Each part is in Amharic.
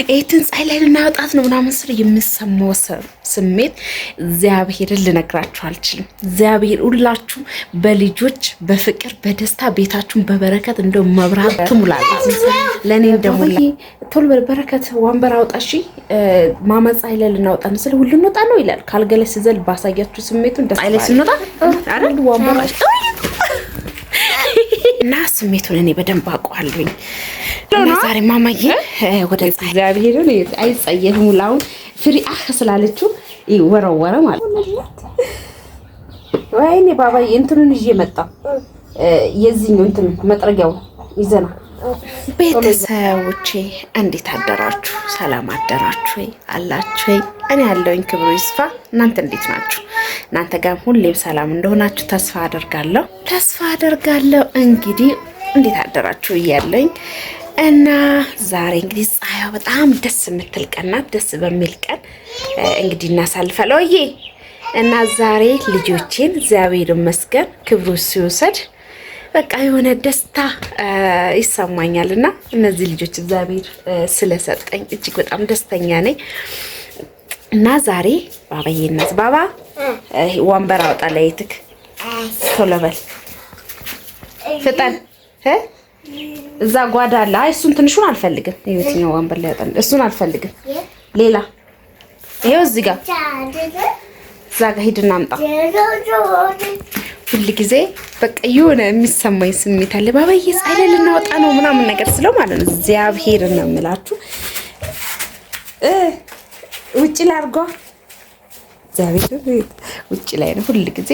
እህትን ፀሐይ ላይ ልናወጣት ነው ምናምን ስለ የምሰማው ስሜት እግዚአብሔርን ልነግራችሁ አልችልም። እግዚአብሔር ሁላችሁ በልጆች በፍቅር በደስታ ቤታችሁን በበረከት እንደው መብራት ትሙላላችሁ። ለኔ እንደሞላ ቶሎ በረከት ወንበር አውጣሺ ማማ ፀሐይ ላይ ልናወጣ ነው ስለ ሁሉ እንወጣ ነው ይላል። ካልገለስ ዘል ባሳያችሁ ስሜቱን ደስ ፀሐይ ላይ ስንወጣ አይደል ወንበር እና ስሜቱን እኔ በደንብ አውቀዋለሁኝ። ዛሬ ማማዬ ወደ እግዚአብሔርን አይጸየፍም ሙላውን ፍሪ ስላለችው ይወረወረ ማለት ነው። ወይኔ ባባዬ እንትኑን ይዤ መጣ የዚህኛው እንትን መጥረጊያው ይዘና። ቤተሰቦቼ እንዴት አደራችሁ? ሰላም አደራችሁ ወይ አላችሁ ወይ? እኔ ያለውኝ ክብሩ ይስፋ። እናንተ እንዴት ናችሁ? እናንተ ጋር ሁሌም ሰላም እንደሆናችሁ ተስፋ አደርጋለሁ። እንግዲህ እንዴት አደራችሁ እያለኝ እና ዛሬ እንግዲህ ፀሐይዋ በጣም ደስ የምትል ቀን ናት። ደስ በሚል ቀን እንግዲህ እናሳልፋለሁ እና ዛሬ ልጆቼን እግዚአብሔር ይመስገን ክብሩ ሲወሰድ በቃ የሆነ ደስታ ይሰማኛልና እነዚህ ልጆች እግዚአብሔር ስለሰጠኝ እጅግ በጣም ደስተኛ ነኝ። እና ዛሬ ባባዬነት ባባ ወንበር አውጣ ለይትክ ቶሎ በል ፍጠን እዛ ጓዳ አለ። አይ እሱን ትንሹን አልፈልግም። የትኛው ወንበር ላይ ያጣን እሱን አልፈልግም። ሌላ ይሄው እዚህ ጋር እዛ ጋር ሂድና አምጣ። ሁሉ ጊዜ በቃ የሆነ የሚሰማኝ ስሜት አለ። ባባዬ ፀሐይ ላይ ልናወጣ ነው ምናምን ነገር ስለው ማለት ነው እግዚአብሔር ነው የምላችሁ ውጪ ላይ አድርጓ እግዚአብሔር ውጪ ላይ ነው ሁሉ ጊዜ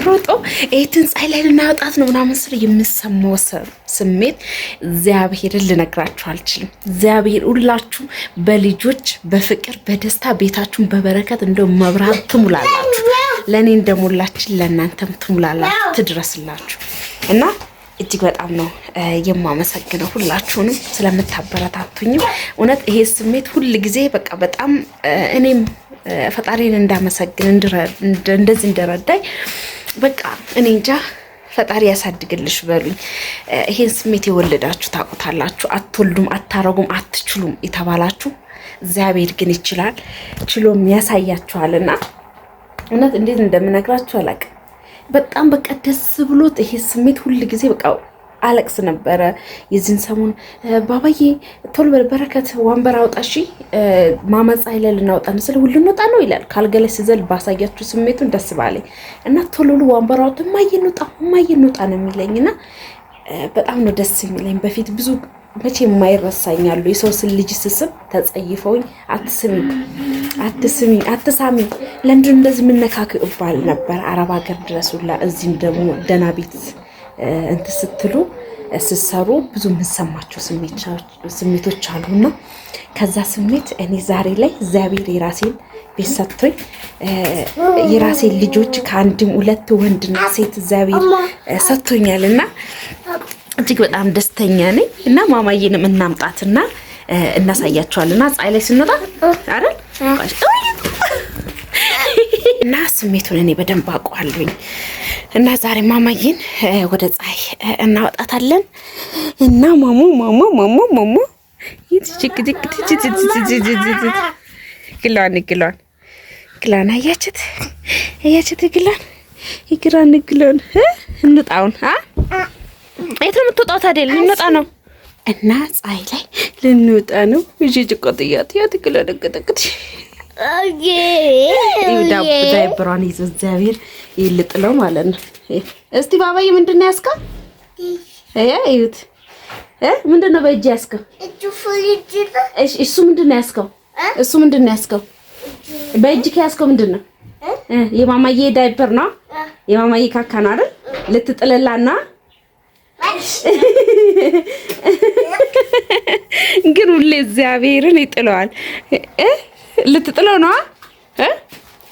ሮጦ እህትን ፀሐይ ላይ ልናወጣት ነው ምናምን ስለ የምሰማው ስሜት እግዚአብሔርን ልነግራችሁ አልችልም። እግዚአብሔር ሁላችሁ በልጆች በፍቅር በደስታ ቤታችሁን በበረከት እንደው መብራት ትሙላላችሁ። ለኔ እንደሞላችን ለእናንተም ትሙላላችሁ ትድረስላችሁ እና እጅግ በጣም ነው የማመሰግነው ሁላችሁንም ስለምታበረታቱኝ። እውነት ይሄ ስሜት ሁሉ ጊዜ በቃ በጣም እኔም ፈጣሪን እንዳመሰግን እንደዚህ እንደረዳኝ በቃ እኔ እንጃ ፈጣሪ ያሳድግልሽ በሉኝ። ይሄን ስሜት የወለዳችሁ ታውቁታላችሁ። አትወልዱም፣ አታረጉም፣ አትችሉም የተባላችሁ እግዚአብሔር ግን ይችላል ችሎም ያሳያችኋልና እውነት እንዴት እንደምነግራችሁ አላውቅም። በጣም በቃ ደስ ብሎት ይሄ ስሜት ሁሉ ጊዜ በቃ አለቅስ ነበረ። የዚህን ሰሞን ባባዬ ቶሎ በረከት ወንበር አውጣሺ ማማ ፀሐይ ላይ ልናወጣ ነው ስለ ሁሉ እንወጣ ነው ይላል። ካልገለስ ዘል ባሳያችሁ ስሜቱን ደስ ባለኝ እና ቶሎ ወንበር አውጣ ማየ እንውጣ ነው የሚለኝና በጣም ነው ደስ የሚለኝ። በፊት ብዙ መቼ የማይረሳኛሉ የሰው ልጅ ስስም ተጸይፈውኝ አትሳሚ ለምንድን እንደዚህ ምነካክ እባል ነበር አረብ ሀገር ድረሱላ። እዚህም ደግሞ ደህና ቤት እንት ስትሉ ስትሰሩ ብዙ የምንሰማቸው ስሜቶች አሉና ከዛ ስሜት እኔ ዛሬ ላይ እግዚአብሔር የራሴን ቤት ሰጥቶኝ የራሴን ልጆች ከአንድም ሁለት ወንድና ሴት እግዚአብሔር ሰጥቶኛልና እጅግ በጣም ደስተኛ ነኝ። እና ማማዬንም እናምጣትና እናሳያቸዋልና ፀሐይ ላይ ስንወጣ አይደል እና ስሜቱን እኔ በደንብ አውቀዋለሁኝ። እና ዛሬ ማማዬን ወደ ፀሐይ እናወጣታለን እና ማሞ ግላን አያችት ግላን እንጣውን የት ነው የምትወጣው ታዲያ? ልንወጣ ነው እና ፀሐይ ላይ ልንወጣ ነው። እሺ ጭቆጥያት ያትክለደቀጠቅት ዳይብሯን ይዞ እግዚአብሔር ይልጥለው ማለት ነው። እስቲ ባባዬ ምንድን ነው ያዝከው? እዩት ምንድን ነው በእጅ ያዝከው? እሱ ምንድን ነው ያዝከው? በእጅ ከያዝከው ምንድን ነው? የማማዬ ዳይፐር ነው። የማማዬ ካካ ነው አይደል? ልትጥልላና ግን ሁሌ እግዚአብሔርን ይጥለዋል። ልትጥለው ነው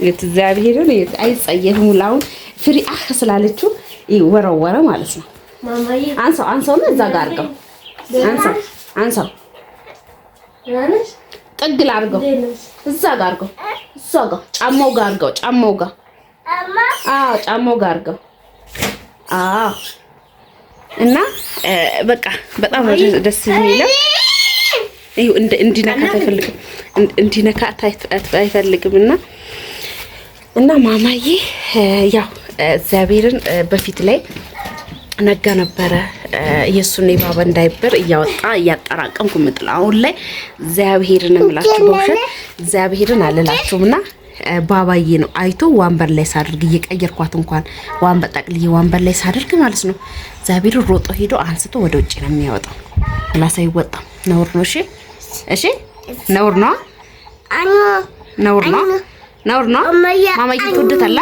እግዚአብሔርን አይጸየፍም። ሙላውን ፍሪ ስላለችው ይወረወረ ማለት ነው። አንሳው ነው እዛ ጋር አድርገው አንሳው ጥግ ላይ አድርገው እዛ ጋር አድርገው እዛ ጋር ጫማው ጋር አድርገው ጫማው ጋር አድርገው እና በቃ በጣም ደስ የሚለው እንዲነካት አይፈልግም እና ማማዬ ያው እግዚአብሔርን በፊት ላይ ነጋ ነበረ የሱን የባባ እንዳይበር እያጠራቀምኩ ምጥላ። አሁን ላይ እግዚአብሔርን እምላችሁ በውሸት እግዚአብሔርን አልላችሁምና ባባዬ ነው አይቶ ወንበር ላይ ሳድርግ እየቀየርኳት እንኳን ወንበር ጠቅልዬ ወንበር ላይ ሳድርግ ማለት ነው እግዚአብሔርን ሮጦ ሄዶ አንስቶ ወደ ውጭ ነው የሚያወጣው። ላሳይ ወጣ ነውር ነው። እሺ ነውር ነው። ነውር ነው። ነውር ነው። ማማዬ ትወደታላ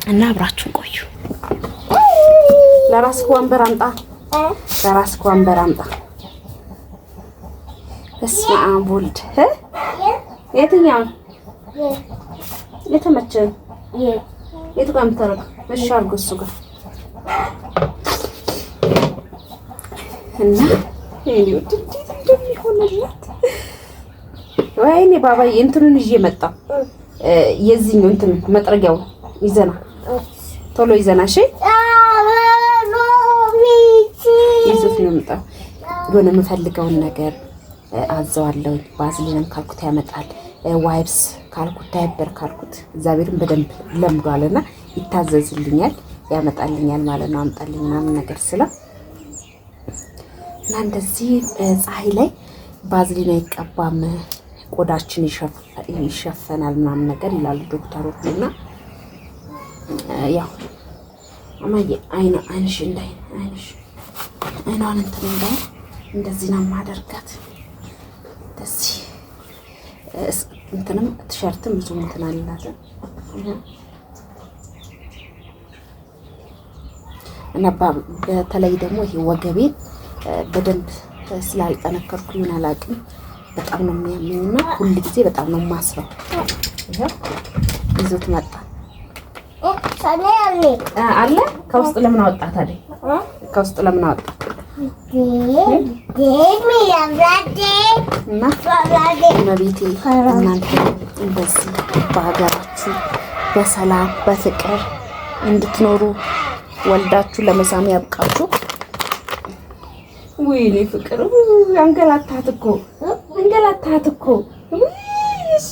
እና አብራችሁን ቆዩ። ለራስህ ወንበር አምጣ። ለራስህ ወንበር አምጣ። በስመ አብ ወልድ የትኛውን የተመቸን የቱ ጋር የምታረግ? እሺ አድርጎ እሱ ጋር እና እንዴት እንደሚሆንላት ወይኔ ባባዬ እንትኑን ይዤ መጣ። የዚህኛው እንትን መጥረጊያው ይዘና ቶሎ ይዘና። እሺ ይዘት ነው መጣ። የሆነ የምፈልገውን ነገር አዘዋለሁ። ባዝሊንም ካልኩት ያመጣል። ዋይፕስ ካልኩት ዳይፐር ካልኩት እግዚአብሔርን በደንብ ለምዷልና ይታዘዝልኛል፣ ያመጣልኛል ማለት ነው። አምጣልኝ ምናምን ነገር ስለ እና እንደዚህ ፀሐይ ላይ ባዝሊን አይቀባም ቆዳችን ይሸፈናል ምናምን ነገር ይላሉ ዶክተሮች። እና ያው አማዬ አይንሽ እንዳይ አይኗን እንትን እንዳይ እንደዚህ ነው ማደርጋት። እንደዚህ እንትንም ቲሸርትም ብዙ እንትን አለላት እና በተለይ ደግሞ ይሄ ወገቤን በደንብ ስላልጠነከርኩ ምን አላውቅም በጣም ነው የሚያመኝና ሁሉ ጊዜ በጣም ነው ማስረው። ይሄ ይዞት መጣ አለ ከውስጥ ለምን አወጣ ታዲያ? ከውስጥ ለምን አወጣ? እመቤቴ እናንተ እንደዚህ በሀገራችሁ በሰላም በፍቅር እንድትኖሩ ወልዳችሁ ለመሳም ያብቃችሁ። ወይኔ ፍቅር አንገላታት እኮ እሺ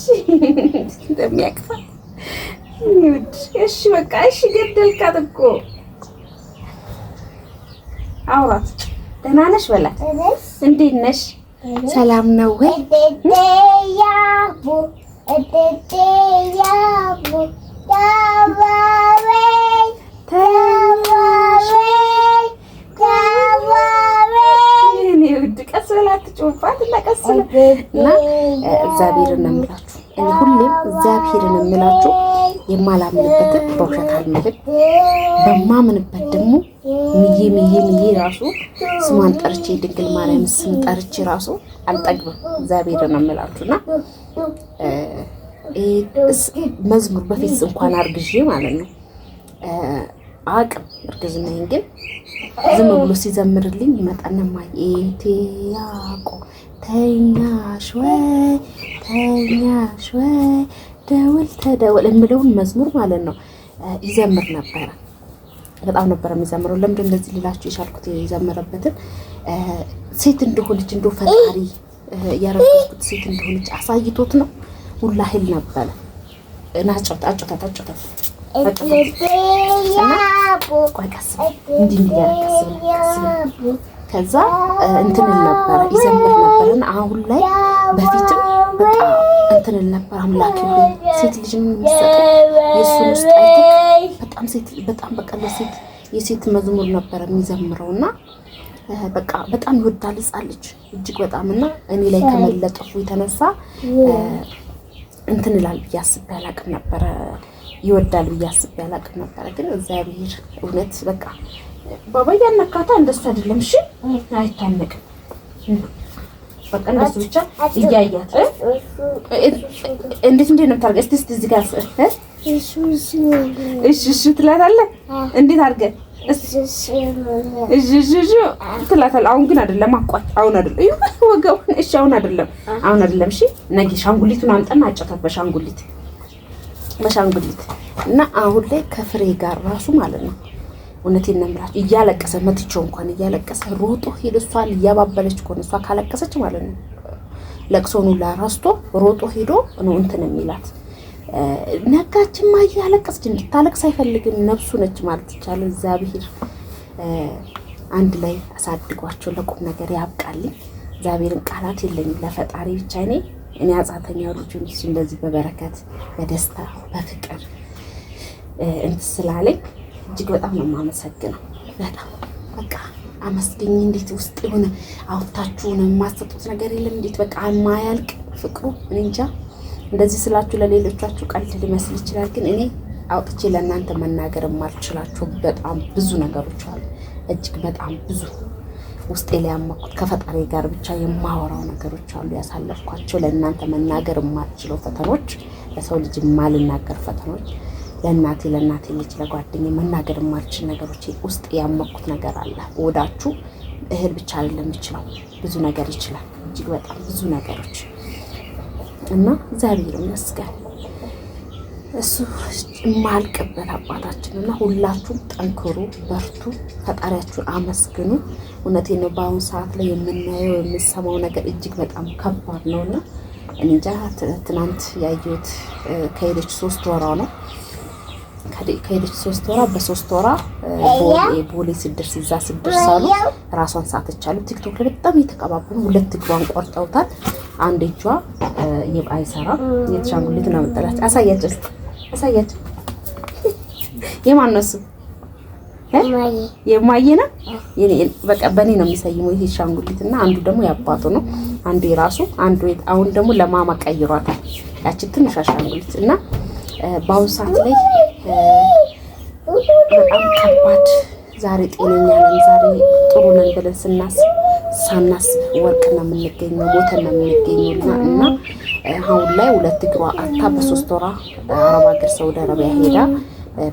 እንደሚያቅፋ እሺ በቃ እሺ ገደልካት እኮ። አውራት ደህና ነሽ በላት። እንዴት ነሽ? ሰላም ነው ወይ? ቀስ ብላት ጮፋት እና ቀስ እና እግዚአብሔርን ነው የምላችሁ። እኔ ሁሌም እግዚአብሔርን የምላችሁ የማላምንበትን በውሸት አልምልም፣ በማምንበት ደግሞ ምዬ ራሱ ስሟን ጠርቼ ድንግል ማርያም ስም ጠርቼ ራሱ አልጠግብም። እግዚአብሔርን ነው የምላችሁና መዝሙር በፊት እንኳን አርግዤ ማለት ነው አቅም እርግዝናዬን ግን ዝም ብሎ ሲዘምርልኝ ይመጣና ማየቴ ያቆ ተኛሽ ወይ ደውል ተደውል እምለውን መዝሙር ማለት ነው ይዘምር ነበረ። በጣም ነበር የሚዘምረው። ለምን እንደዚህ ልላችሁ የቻልኩት የዘመረበትን ሴት እንደሆነች እንዶ ፈጣሪ ያረጋግጥ ሴት እንደሆነች አሳይቶት ነው ሁላ ኃይል ነበረ እና አጫውታ ከዛ እንትን ነበረ ይዘምር ነበረና አሁን ላይ በፊትም በቃ እንትን ነበር። አምላክ ሴት ልጅ ምን መስጠት የሱን ውስጥ አይተክ በጣም በቃ ለሴት የሴት መዝሙር ነበር የሚዘምረውና በቃ በጣም ይወዳል ሕፃን ልጅ እጅግ በጣምና እኔ ላይ ከመለጠፉ የተነሳ እንትን ይላል ብዬ አስቤ አላቅም ነበረ። ይወዳል ብዬ አስቤ አላቅም ነበረ። ግን እግዚአብሔር እውነት በቃ ባባዬ ነካታ እንደሱ አይደለም። እሺ አይታነቅም። በቃ እንደሱ ብቻ እያያት እንዴት ነው የምታርገው? እስቲ እዚህ ጋር እሺ ትላታለህ። እንዴት አድርገህ እሺ ትላታለህ። አሁን ግን አይደለም። አቋጭ አሁን አይደለም። ወገቡን እሺ አሁን አይደለም። እሺ ነገ ሻንጉሊቱን አምጣና አጫውታት በሻንጉሊት እና አሁን ላይ ከፍሬ ጋር ራሱ ማለት ነው እውነቴን ነው የምላችሁ። እያለቀሰ መትቼው እንኳን እያለቀሰ ሮጦ ሄዶ እሷን እያባበለች ከሆነ እሷ ካለቀሰች ማለት ነው ለቅሶኑ ላራስቶ ሮጦ ሄዶ ነው እንትን የሚላት። ነጋችማ እያለቀሰች እንድታለቅስ አይፈልግም። ነፍሱ ነች ማለት ይቻላል። እግዚአብሔር አንድ ላይ አሳድጓቸው ለቁም ነገር ያብቃልኝ። እግዚአብሔርን ቃላት የለኝም ለፈጣሪ ብቻ። እኔ አጻተኛው ልጅ እንደዚህ በበረከት በደስታ በፍቅር እንትን ስላለኝ እጅግ በጣም ነው የማመሰግነው። በጣም በቃ አመስግኝ። እንዴት ውስጥ የሆነ አውጥታችሁ ነው የማሰጡት ነገር የለም። እንዴት በቃ የማያልቅ ፍቅሩ እኔ እንጃ። እንደዚህ ስላችሁ ለሌሎቻችሁ ቀልድ ሊመስል ይችላል፣ ግን እኔ አውጥቼ ለእናንተ መናገር የማልችላቸው በጣም ብዙ ነገሮች አሉ። እጅግ በጣም ብዙ ውስጤ ላይ ያመኩት ከፈጣሪ ጋር ብቻ የማወራው ነገሮች አሉ። ያሳለፍኳቸው ለእናንተ መናገር የማልችለው ፈተኖች፣ ለሰው ልጅ የማልናገር ፈተኖች፣ ለእናቴ ልጅ ለጓደኛዬ መናገር የማልችል ነገሮች ውስጥ ያመኩት ነገር አለ። ወዳችሁ እህል ብቻ አይደለም ይችላል፣ ብዙ ነገር ይችላል። እጅግ በጣም ብዙ ነገሮች እና እግዚአብሔር ይመስገን እሱ የማልቅበት አባታችን እና ሁላችሁም ጠንክሩ፣ በርቱ፣ ፈጣሪያችሁን አመስግኑ። እውነቴን ነው። በአሁኑ ሰዓት ላይ የምናየው የምሰማው ነገር እጅግ በጣም ከባድ ነውና እንጃ። ትናንት ያየሁት ከሄደች 3 ወሯ ነው። ከሄደች 3 ወሯ በ3 ወሯ ቦሌ ስድርስ እዛ ስድርስ አሉ ራሷን ሳተቻሉ። ቲክቶክ ላይ በጣም እየተቀባበሉ 2 እግሯን ቆርጠውታል። አንድ እጇ አይሰራም። የተሻንጉሊት ነው መጠላት። አሳያቸው። የማን ነው እሱ? የማየ ነው። በቃ በእኔ ነው የሚሰይመው ይሄ ሻንጉሊት እና አንዱ ደግሞ ያባቱ ነው። አንዱ የራሱ አንዱ አሁን ደግሞ ለማማ ቀይሯታል ያቺ ትንሽ አሻንጉሊት እና በአሁኑ ሰዓት ላይ በጣም ከባድ። ዛሬ ጤነኛ ነን፣ ዛሬ ጥሩ ነን ብለን ሳናስብ ወርቅ ነው የምንገኘው፣ ሞተን ነው የምንገኘው እና አሁን ላይ 2 እግሯ አታ በ3 ወሯ አረብ ሀገር ሳውዲ አረቢያ ሄዳ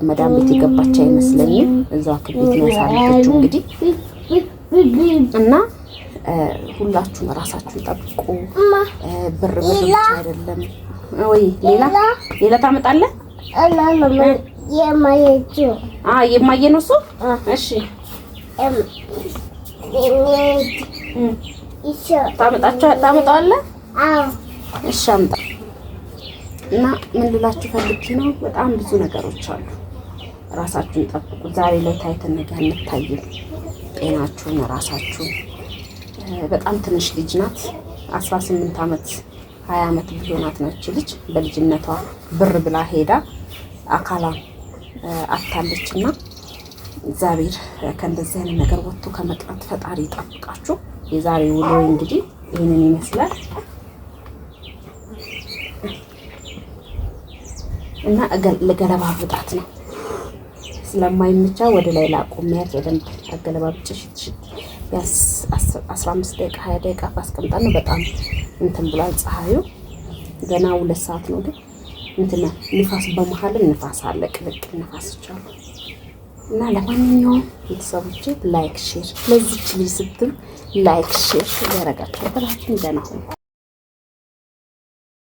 መዳም ቤት የገባች አይመስለኝም። እዛው ቤት ነው ያሳለፈችው እንግዲህ እና ሁላችሁም ራሳችሁን ጠብቁ። ብር ብቻ አይደለም ወይ ሌላ ታመጣለህ? የማየ ነው እሱ። እሺ ታመጣዋለህ? እሺ አምጣ። እና ምን ልላችሁ ፈልጌ ነው፣ በጣም ብዙ ነገሮች አሉ። ራሳችሁን ጠብቁ። ዛሬ ላይ ታይተን ነገ አንታይም። ጤናችሁን፣ ራሳችሁን። በጣም ትንሽ ልጅ ናት። 18 ዓመት 20 ዓመት ቢሆናት ነች ልጅ። በልጅነቷ ብር ብላ ሄዳ አካሏን አታለችና እግዚአብሔር ከእንደዚህ አይነት ነገር ወጥቶ ከመቅረት ፈጣሪ ይጠብቃችሁ። የዛሬ ውሎ እንግዲህ ይህንን ይመስላል እና ለገለባብጣት ነው ስለማይመቻ ወደ ላይ ላቆሚያት በደንብ አገለባብጭ ሽት 15 ደቂቃ 20 ደቂቃ አስቀምጣን ነው። በጣም እንትን ብሏል ፀሐዩ። ገና 2 ሰዓት ነው ግን እንትና ንፋስ በመሀልም ንፋስ አለ፣ ቅልቅል ንፋስ ይቻላል። እና ለማንኛውም ቤተሰቦቼ ላይክ ሼር ለዚች ልጅ ስትሉ ላይክ ሼር ያደረጋችሁ ብላችሁ ደህና ሁኑ።